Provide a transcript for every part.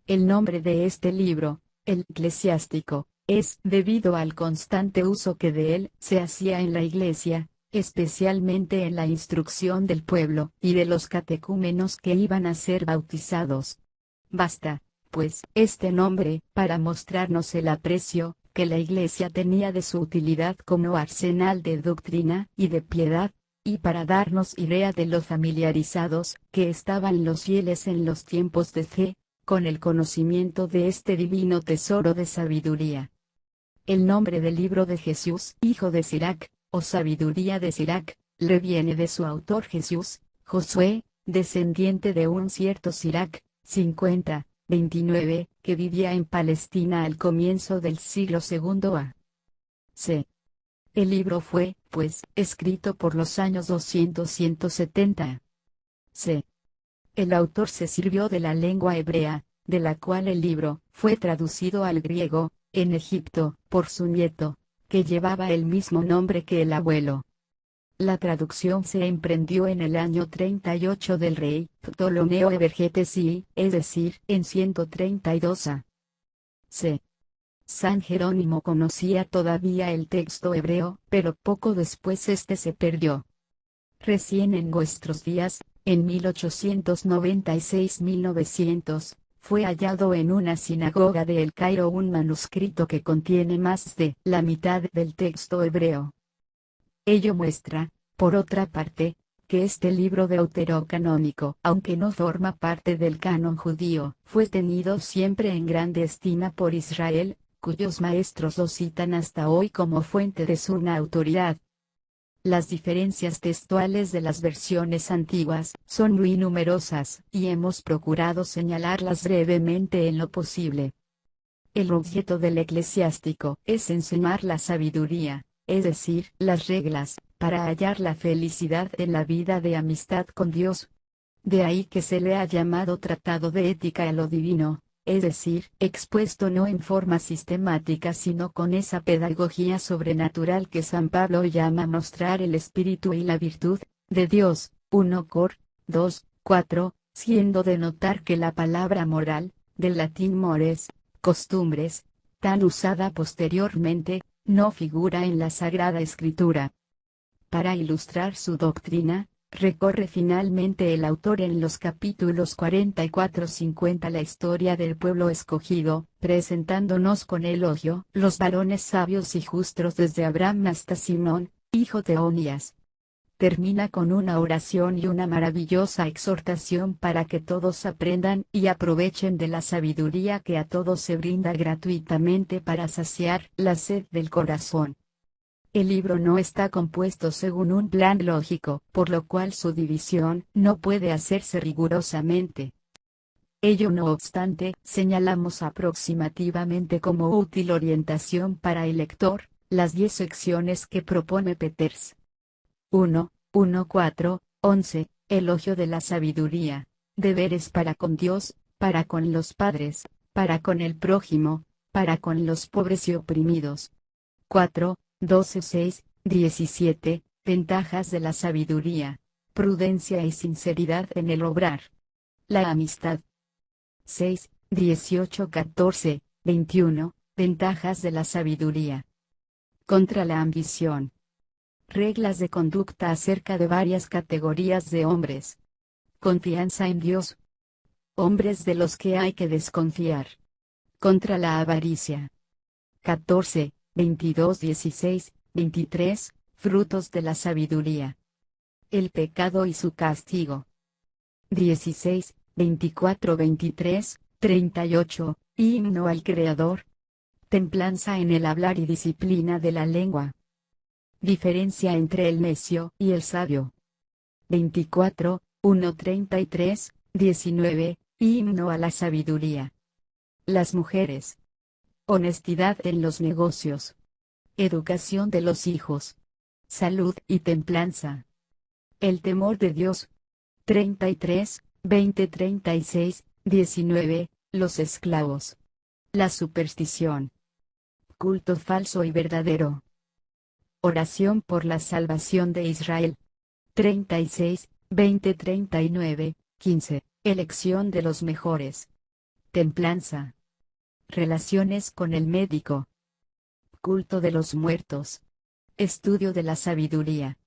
El nombre de este libro, el Eclesiástico, es debido al constante uso que de él se hacía en la Iglesia, especialmente en la instrucción del pueblo y de los catecúmenos que iban a ser bautizados. Basta, pues, este nombre para mostrarnos el aprecio que la Iglesia tenía de su utilidad como arsenal de doctrina y de piedad, y para darnos idea de lo familiarizados que estaban los fieles en los tiempos de fe, con el conocimiento de este divino tesoro de sabiduría. El nombre del libro de Jesús, hijo de Sirac, o sabiduría de Sirac, le viene de su autor Jesús, Josué, descendiente de un cierto Sirac, 50-29, que vivía en Palestina al comienzo del siglo II a.C. El libro fue, pues, escrito por los años 200-170 c. El autor se sirvió de la lengua hebrea, de la cual el libro fue traducido al griego, en Egipto, por su nieto, que llevaba el mismo nombre que el abuelo. La traducción se emprendió en el año 38 del rey Ptolomeo Evergetes I, es decir, en 132 a.C. San Jerónimo conocía todavía el texto hebreo, pero poco después este se perdió. Recién en nuestros días, en 1896-1900, fue hallado en una sinagoga de El Cairo un manuscrito que contiene más de la mitad del texto hebreo. Ello muestra, por otra parte, que este libro deuterocanónico, aunque no forma parte del canon judío, fue tenido siempre en grande estima por Israel, cuyos maestros lo citan hasta hoy como fuente de su autoridad. Las diferencias textuales de las versiones antiguas son muy numerosas, y hemos procurado señalarlas brevemente en lo posible. El objeto del eclesiástico es enseñar la sabiduría, es decir, las reglas, para hallar la felicidad en la vida de amistad con Dios. De ahí que se le ha llamado tratado de ética a lo divino, es decir, expuesto no en forma sistemática sino con esa pedagogía sobrenatural que San Pablo llama mostrar el espíritu y la virtud de Dios, 1 Cor. 2, 4, siendo de notar que la palabra moral, del latín mores, costumbres, tan usada posteriormente, no figura en la Sagrada Escritura. Para ilustrar su doctrina, recorre finalmente el autor en los capítulos 44-50 la historia del pueblo escogido, presentándonos con elogio los varones sabios y justos desde Abraham hasta Simón, hijo de Onías. Termina con una oración y una maravillosa exhortación para que todos aprendan y aprovechen de la sabiduría que a todos se brinda gratuitamente para saciar la sed del corazón. El libro no está compuesto según un plan lógico, por lo cual su división no puede hacerse rigurosamente. Ello no obstante, señalamos aproximativamente como útil orientación para el lector, las 10 secciones que propone Peters. 1, 4, 11, elogio de la sabiduría, deberes para con Dios, para con los padres, para con el prójimo, para con los pobres y oprimidos. 4, 12, 6, 17, ventajas de la sabiduría, prudencia y sinceridad en el obrar. La amistad. 6, 18, 14, 21, ventajas de la sabiduría. Contra la ambición. Reglas de conducta acerca de varias categorías de hombres. Confianza en Dios. Hombres de los que hay que desconfiar. Contra la avaricia. 14, 22, 16, 23, frutos de la sabiduría. El pecado y su castigo. 16, 24, 23, 38, himno al Creador. Templanza en el hablar y disciplina de la lengua. Diferencia entre el necio y el sabio. 24, 1, 33, 19, himno a la sabiduría. Las mujeres. Honestidad en los negocios. Educación de los hijos. Salud y templanza. El temor de Dios. 33, 20, 36, 19, los esclavos. La superstición. Culto falso y verdadero. Oración por la salvación de Israel. 36, 20, 39, 15, elección de los mejores. templanza, relaciones con el médico, culto de los muertos, estudio de la sabiduría.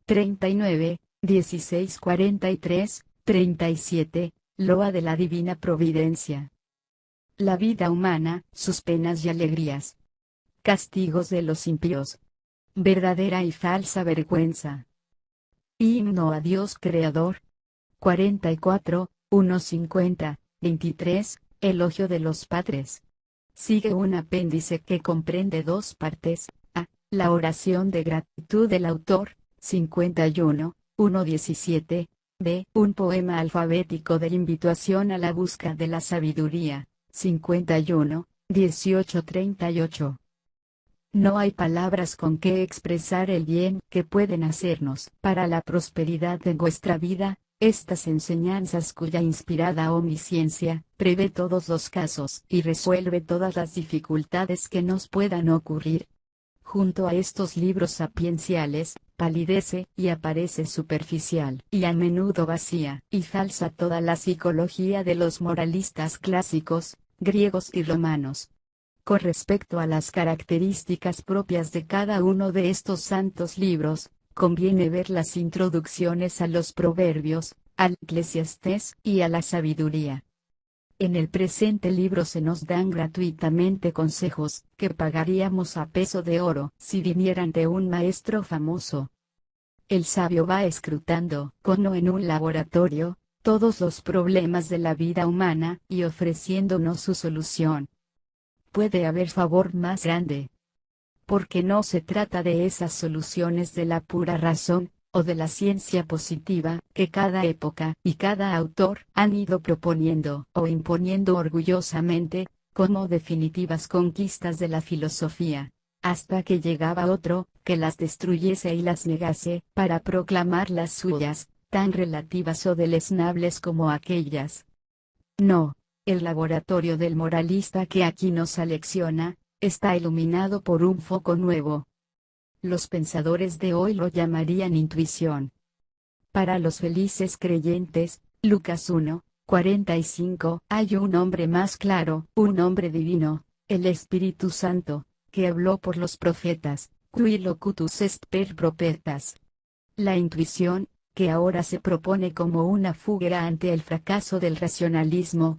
39, 16, 43, 37, loa de la divina providencia. La vida humana, sus penas y alegrías. Castigos de los impíos. Verdadera y falsa vergüenza. Himno a Dios Creador. 44, 1:50, 23, elogio de los padres. Sigue un apéndice que comprende dos partes. A. La oración de gratitud del autor. 51, 1:17. B. Un poema alfabético de invitación a la busca de la sabiduría. 51, 18-38. No hay palabras con que expresar el bien que pueden hacernos para la prosperidad de vuestra vida. Estas enseñanzas cuya inspirada omnisciencia prevé todos los casos y resuelve todas las dificultades que nos puedan ocurrir. Junto a estos libros sapienciales, palidece y aparece superficial y a menudo vacía y falsa toda la psicología de los moralistas clásicos, griegos y romanos. Con respecto a las características propias de cada uno de estos santos libros, conviene ver las introducciones a los Proverbios, al Eclesiastés y a la Sabiduría. En el presente libro se nos dan gratuitamente consejos que pagaríamos a peso de oro si vinieran de un maestro famoso. El sabio va escrutando, como en un laboratorio, todos los problemas de la vida humana y ofreciéndonos su solución. ¿Puede haber favor más grande? Porque no se trata de esas soluciones de la pura razón, o de la ciencia positiva, que cada época y cada autor han ido proponiendo o imponiendo orgullosamente, como definitivas conquistas de la filosofía, hasta que llegaba otro, que las destruyese y las negase, para proclamar las suyas, tan relativas o deleznables como aquellas. No, el laboratorio del moralista que aquí nos alecciona, está iluminado por un foco nuevo. Los pensadores de hoy lo llamarían intuición. Para los felices creyentes, Lucas 1, 45, hay un hombre más claro, un hombre divino, el Espíritu Santo, que habló por los profetas, qui locutus est per profetas. La intuición, que ahora se propone como una fuga ante el fracaso del racionalismo,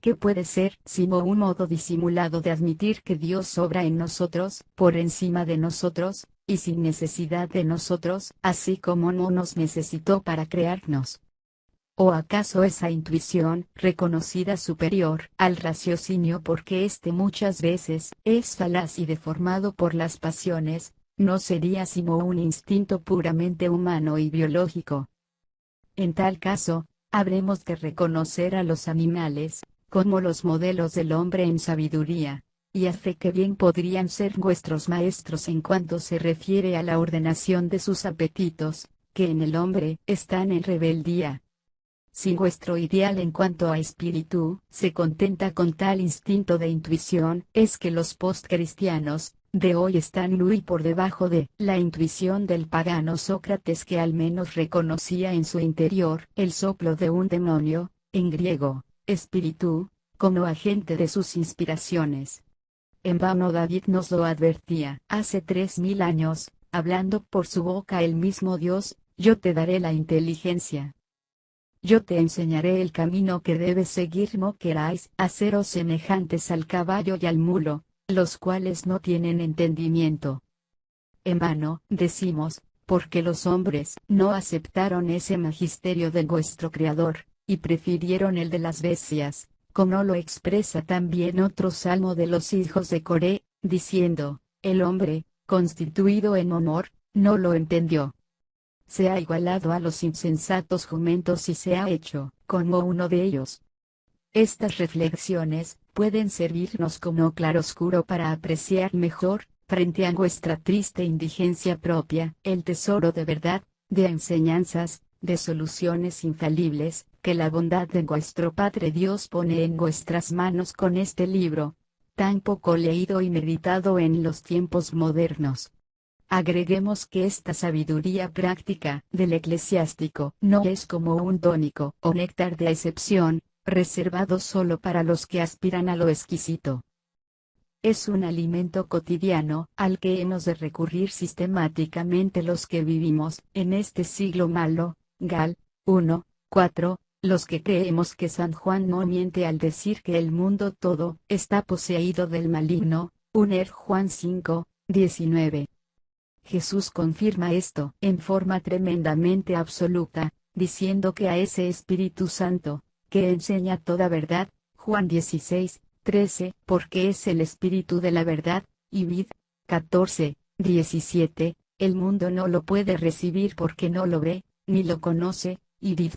¿qué puede ser sino un modo disimulado de admitir que Dios obra en nosotros, por encima de nosotros, y sin necesidad de nosotros, así como no nos necesitó para crearnos? ¿O acaso esa intuición, reconocida superior al raciocinio porque éste muchas veces es falaz y deformado por las pasiones, no sería sino un instinto puramente humano y biológico? En tal caso, habremos de reconocer a los animales, como los modelos del hombre en sabiduría, y a fe que bien podrían ser nuestros maestros en cuanto se refiere a la ordenación de sus apetitos, que en el hombre están en rebeldía. Si vuestro ideal en cuanto a espíritu se contenta con tal instinto de intuición, es que los postcristianos de hoy están muy por debajo de la intuición del pagano Sócrates, que al menos reconocía en su interior el soplo de un demonio, en griego, espíritu, como agente de sus inspiraciones. En vano David nos lo advertía hace 3000 años, hablando por su boca el mismo Dios: yo te daré la inteligencia. Yo te enseñaré el camino que debes seguir. No queráis haceros semejantes al caballo y al mulo, los cuales no tienen entendimiento. En vano, decimos, porque los hombres no aceptaron ese magisterio de vuestro Creador, y prefirieron el de las bestias, como lo expresa también otro salmo de los hijos de Coré, diciendo: el hombre, constituido en honor, no lo entendió. Se ha igualado a los insensatos jumentos y se ha hecho como uno de ellos. Estas reflexiones pueden servirnos como claroscuro para apreciar mejor, frente a nuestra triste indigencia propia, el tesoro de verdad, de enseñanzas, de soluciones infalibles, que la bondad de vuestro Padre Dios pone en vuestras manos con este libro, tan poco leído y meditado en los tiempos modernos. Agreguemos que esta sabiduría práctica del eclesiástico no es como un tónico o néctar de excepción, reservado solo para los que aspiran a lo exquisito. Es un alimento cotidiano, al que hemos de recurrir sistemáticamente los que vivimos en este siglo malo. Gal. 1, 4, los que creemos que San Juan no miente al decir que el mundo todo está poseído del maligno. 1 Juan 5, 19. Jesús confirma esto en forma tremendamente absoluta, diciendo que a ese Espíritu Santo, que enseña toda verdad, Juan 16, 13, porque es el Espíritu de la verdad, y vid. 14, 17, el mundo no lo puede recibir porque no lo ve, ni lo conoce, y vid.